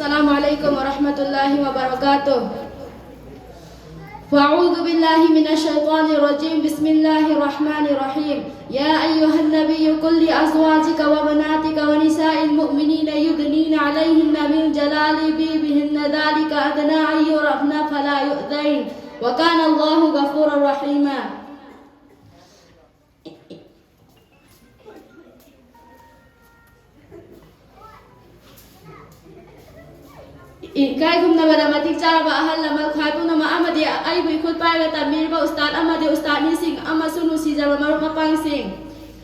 Assalamualaikum warahmatullahi wabarakatuh. Fa'udhu billahi minasyaitanir rajim. Bismillahirrahmanirrahim. Ya ayyuhan nabiyyu qul li azwajika wa banatika wa nisa'il mu'minina yudnina 'alaihinna min jalabibihinna dzalika adna ayyurafna fala yu'dzain. Wa kana Allahu ghafurur rahima. Kai kum na bada matik cara ba ahal lama khai pu nama amadi ai bui khut pai ga tamir ba ustad amadi ustad ni sing ama sunu si jara mar mapang sing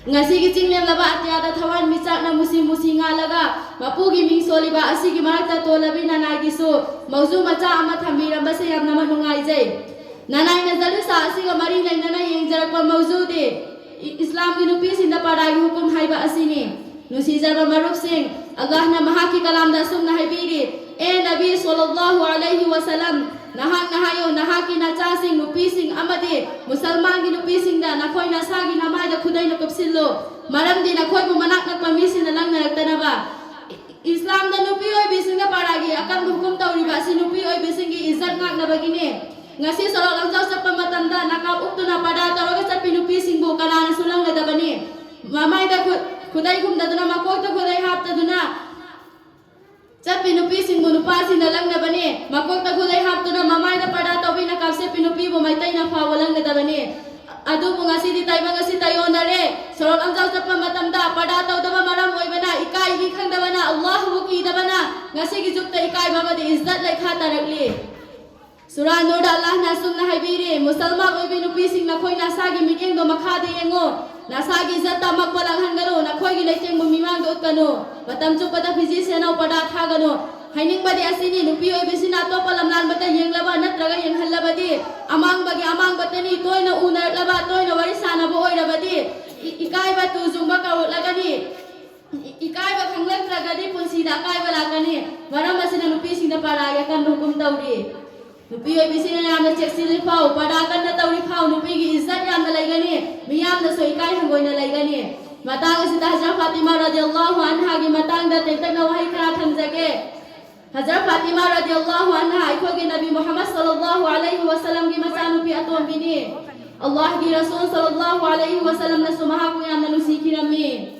ngasi gi ching lem laba atya da thawan mi chak na musi nga laga bapu gi ming soli ba asi gi marak ta to labi na na gi so mauzu macha ama thamira ba se yam nama nungai jai nanai na jalu sa asi ga mari lai na yeng jarak pa mauzu de islam gi nupi sin da pada gi hukum hai ba asi ni nusi jara maruk sing Allah na maha ki kalam da sum na hai biri Nabi sallallahu alaihi wasallam nahang nahayo nahaki na chasing nupising amadi musalman gi nupising da nakhoi na sagi na mai da khudai na kapsillo maram di nakhoi bu manak na pamisin na lang na tana ba Islam da nupi oi bising ga paragi akan hukum tawri ba si nupi oi bising gi izzat ngak na bagine ngasi solo lang jaw sa pamatam da nakap ukto na pada tawaga sa pinupising bu kana na sulang na da bani mamai da khudai kum da na makok da khudai hap ta duna Jab pinupi sing bunupa sinalang na bani makok ta khudai hap to na mamai na pada to bina kapse pinupi bo mai tai na fawalang na bani adu bunga si di tai banga si tayo na re sorol ang jaw sa pamatam da pada to da maram oi bana ikai gi khang da bana Allah hu ki da bana ngasi gi juk ta ikai baba di izzat lai khata rakli Surah Nur da Allah na sunna hai biri musalman oi pinupi sing na khoi na sagi miteng do makha de yengo Nasagi zata magpalang hangalo na khoi gi leiteng mumimang do kano matam chu pada phiji sena pada tha gano haining badi asini nupi oi besina to palamlan bata yeng laba natraga yeng halla badi amang bagi amang batani toina unar laba toina warisana bo oi rabadi ikai ba tu zumba ka lagani ikai ba khanglang tragadi punsi da kai ba lagani maram asina nupi sina para ya kan hukum tawri nupi oi bisina yamna cheksili phau pada kan na tawri phau nupi gi izzat yamna laigani miyam na soi kai hangoi na laigani matang asita Hazrat Fatimah radhiyallahu anha gi matang da tek na wahi kra thamjage Hazrat Fatimah radhiyallahu anha ai khoge Nabi Muhammad sallallahu alaihi wasallam gi macha nupi atom bini Allah gi Rasul sallallahu alaihi wasallam na sumaha ku yamna nusikirami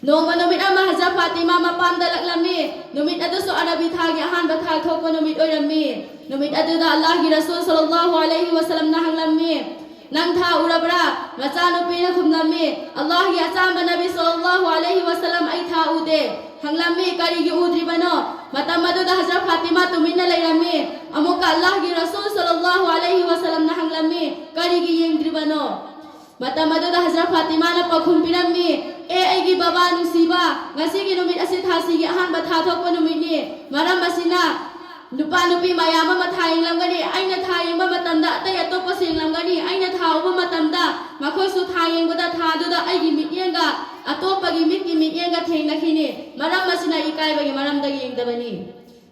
No manumit ama Hazrat Fatimah mapam dalak lami numit adu so arabi thagi ahan ba thag thok numit oirami numit adu da Allah gi Rasul sallallahu alaihi wasallam na hanglammi nang tha urabra macha nupi na khumnami Allah gi achamba Nabi sallallahu alaihi wasallam ai tha ude hanglammi kari gi udri bano matam adu da Hazrat Fatimah tumin na lairami amuka Allah gi Rasul sallallahu alaihi wasallam na hanglammi kari gi yengdri bano matam adu da Hazrat Fatimah na pakhum pirammi ai gi baba nusiba ngasi gi numit asi thasi gi ahan ba tha thok numit ni maram masina nupa nupi mayama mathai lamgani aina thai ba matamda tai atopa sing lamgani aina thau ba matamda makhoi su thai bada tha du da ai gi mit yenga atopa gi mit gi mit yenga thein nakhini maram masina ikai ba gi maram da gi yengdabani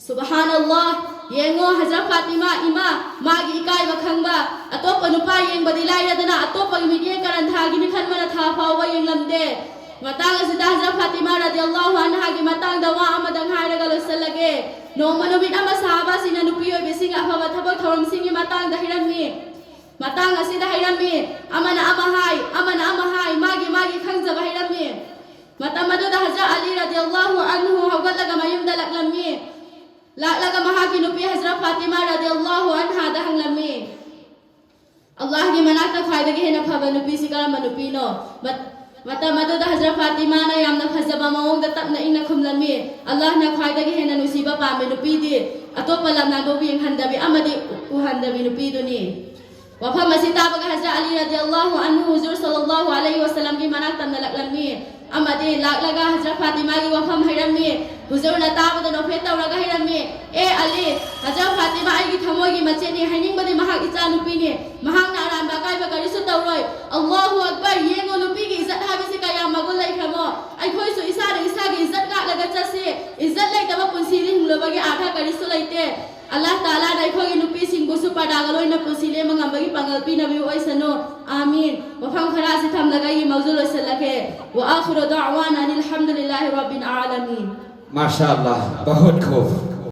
subhanallah yengo Hazrat Fatimah ima magi ikai ba khangba atopa nupa yeng badi lai dana atopa gi mit yeng karan tha gi ni khan mana tha phau ba yeng lamde matang asita Hazrat Fatimah radhiyallahu anha gi matang dawa amadang hairaga losalage no manumit ama sahaba sina nupi oi besing afa ba thabak thorom singi matang da hirami matang asita hirami amana ama hai magi khangja ba hirami matamadu da Hazrat Ali radhiyallahu anhu hawalaga mayum dalak lammi laga mahagi nupi Hazrat Fatimah radhiyallahu anha da hanglammi Allah gi manakta faida gi hena phaba nupi sikara manupi no matamadu da Hazrat Fatimah na yamna phajaba maung da tapna ina khumlami Allah na khaida gi hena nusiba pame nupi di atopa lamna go bi handabi amadi uhandabi nupi duni wafa masita baga Hazrat Ali radhiyallahu anhu huzur sallallahu alaihi wasallam gi manak tamna laklammi amadi laklaga Hazrat Fatimah gi wafa hairami huzur na tabada no pheta uraga hairami Ali Hazrat Fatimah ai gi thamoi gi macheni haining badi mahak icha nupi ni mahak na ran ba kai ba kari su tawroi Allahu akbar yengo nupi gi izzat habisi kaya magul lai khamo ai khoi su isa gi izzat ga laga chase izzat lai taba punsi ri hunglo bagi atha kari su laite Allah Taala dai khogi nupi sing busu pada galoi na pusile mangambagi pangal pi nabi oisano amin wa phang khara si tham lagai mawzul salake wa akhiru da'wana alhamdulillahi rabbil alamin माशाअल्लाह बहुत खूब